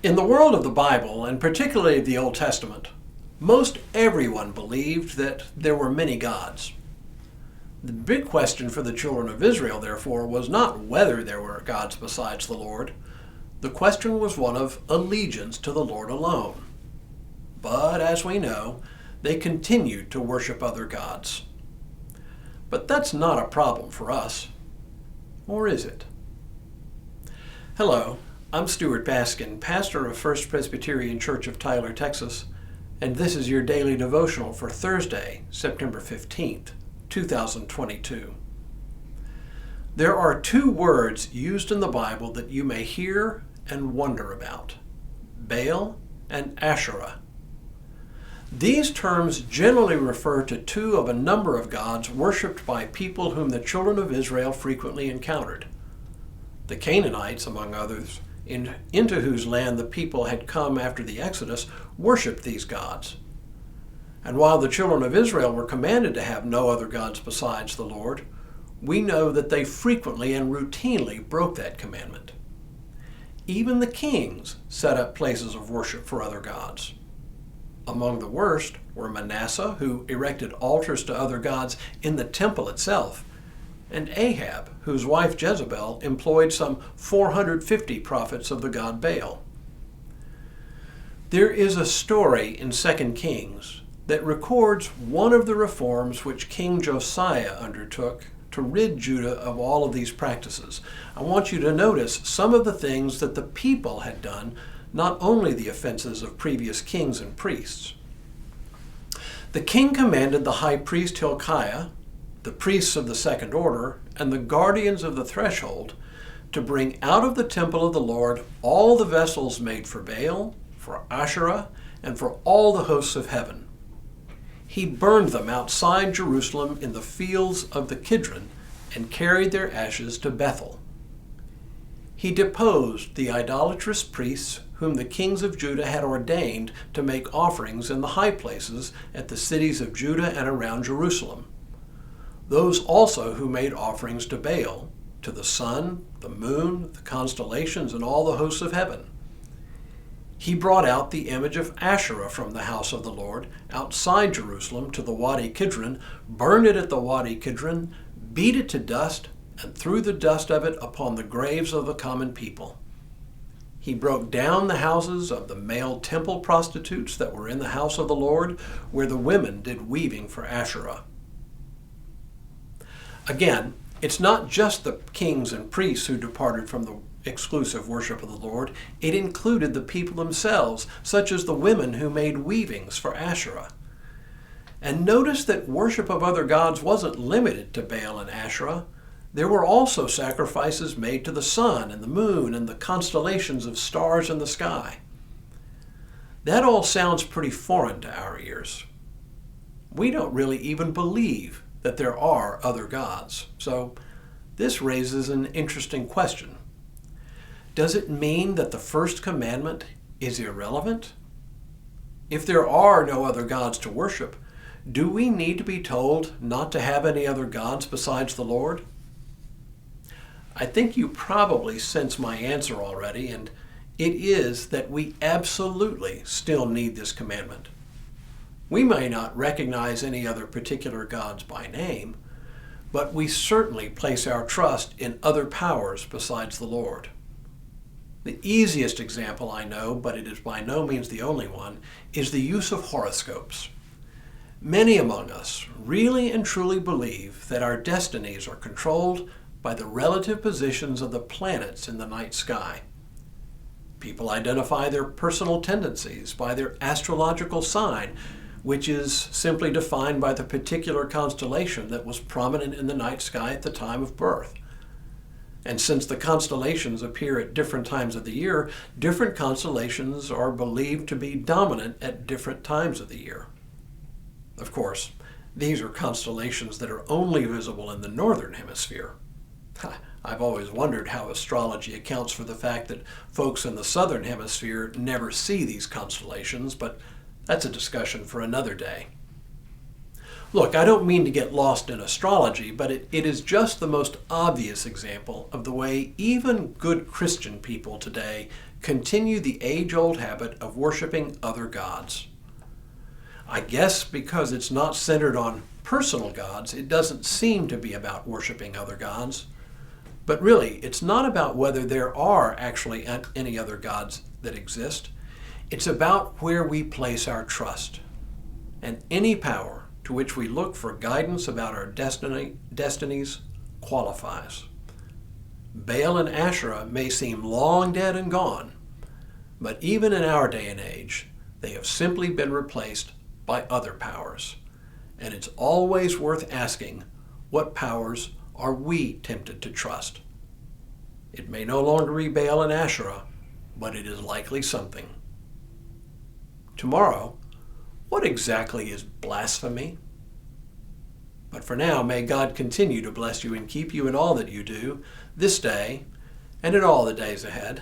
In the world of the Bible, and particularly the Old Testament, most everyone believed that there were many gods. The big question for the children of Israel, therefore, was not whether there were gods besides the Lord. The question was one of allegiance to the Lord alone. But as we know, they continued to worship other gods. But that's not a problem for us. Or is it? Hello, I'm Stuart Baskin, pastor of First Presbyterian Church of Tyler, Texas, and this is your daily devotional for Thursday, September 15th, 2022. There are two words used in the Bible that you may hear and wonder about: Baal and Asherah. These terms generally refer to two of a number of gods worshipped by people whom the children of Israel frequently encountered. The Canaanites, among others, into whose land the people had come after the Exodus, worshipped these gods. And while the children of Israel were commanded to have no other gods besides the Lord, we know that they frequently and routinely broke that commandment. Even the kings set up places of worship for other gods. Among the worst were Manasseh, who erected altars to other gods in the temple itself, and Ahab, whose wife Jezebel employed some 450 prophets of the god Baal. There is a story in 2 Kings that records one of the reforms which King Josiah undertook to rid Judah of all of these practices. I want you to notice some of the things that the people had done, not only the offenses of previous kings and priests. The king commanded the high priest Hilkiah, the priests of the second order, and the guardians of the threshold to bring out of the temple of the Lord all the vessels made for Baal, for Asherah, and for all the hosts of heaven. He burned them outside Jerusalem in the fields of the Kidron and carried their ashes to Bethel. He deposed the idolatrous priests whom the kings of Judah had ordained to make offerings in the high places at the cities of Judah and around Jerusalem. Those also who made offerings to Baal, to the sun, the moon, the constellations, and all the hosts of heaven. He brought out the image of Asherah from the house of the Lord outside Jerusalem to the Wadi Kidron, burned it at the Wadi Kidron, beat it to dust, and threw the dust of it upon the graves of the common people. He broke down the houses of the male temple prostitutes that were in the house of the Lord, where the women did weaving for Asherah. Again, it's not just the kings and priests who departed from the exclusive worship of the Lord. It included the people themselves, such as the women who made weavings for Asherah. And notice that worship of other gods wasn't limited to Baal and Asherah. There were also sacrifices made to the sun and the moon and the constellations of stars in the sky. That all sounds pretty foreign to our ears. We don't really even believe that there are other gods. So this raises an interesting question. Does it mean that the first commandment is irrelevant? If there are no other gods to worship, do we need to be told not to have any other gods besides the Lord? I think you probably sense my answer already, and it is that we absolutely still need this commandment. We may not recognize any other particular gods by name, but we certainly place our trust in other powers besides the Lord. The easiest example I know, but it is by no means the only one, is the use of horoscopes. Many among us really and truly believe that our destinies are controlled by the relative positions of the planets in the night sky. People identify their personal tendencies by their astrological sign, which is simply defined by the particular constellation that was prominent in the night sky at the time of birth. And since the constellations appear at different times of the year, different constellations are believed to be dominant at different times of the year. Of course, these are constellations that are only visible in the northern hemisphere. I've always wondered how astrology accounts for the fact that folks in the southern hemisphere never see these constellations, but that's a discussion for another day. Look, I don't mean to get lost in astrology, but it is just the most obvious example of the way even good Christian people today continue the age-old habit of worshiping other gods. I guess because it's not centered on personal gods, it doesn't seem to be about worshiping other gods. But really, it's not about whether there are actually any other gods that exist. It's about where we place our trust. And any power to which we look for guidance about our destinies qualifies. Baal and Asherah may seem long dead and gone, but even in our day and age, they have simply been replaced by other powers. And it's always worth asking, what powers are we tempted to trust? It may no longer be Baal and Asherah, but it is likely something. Tomorrow, what exactly is blasphemy? But for now, may God continue to bless you and keep you in all that you do, this day and in all the days ahead.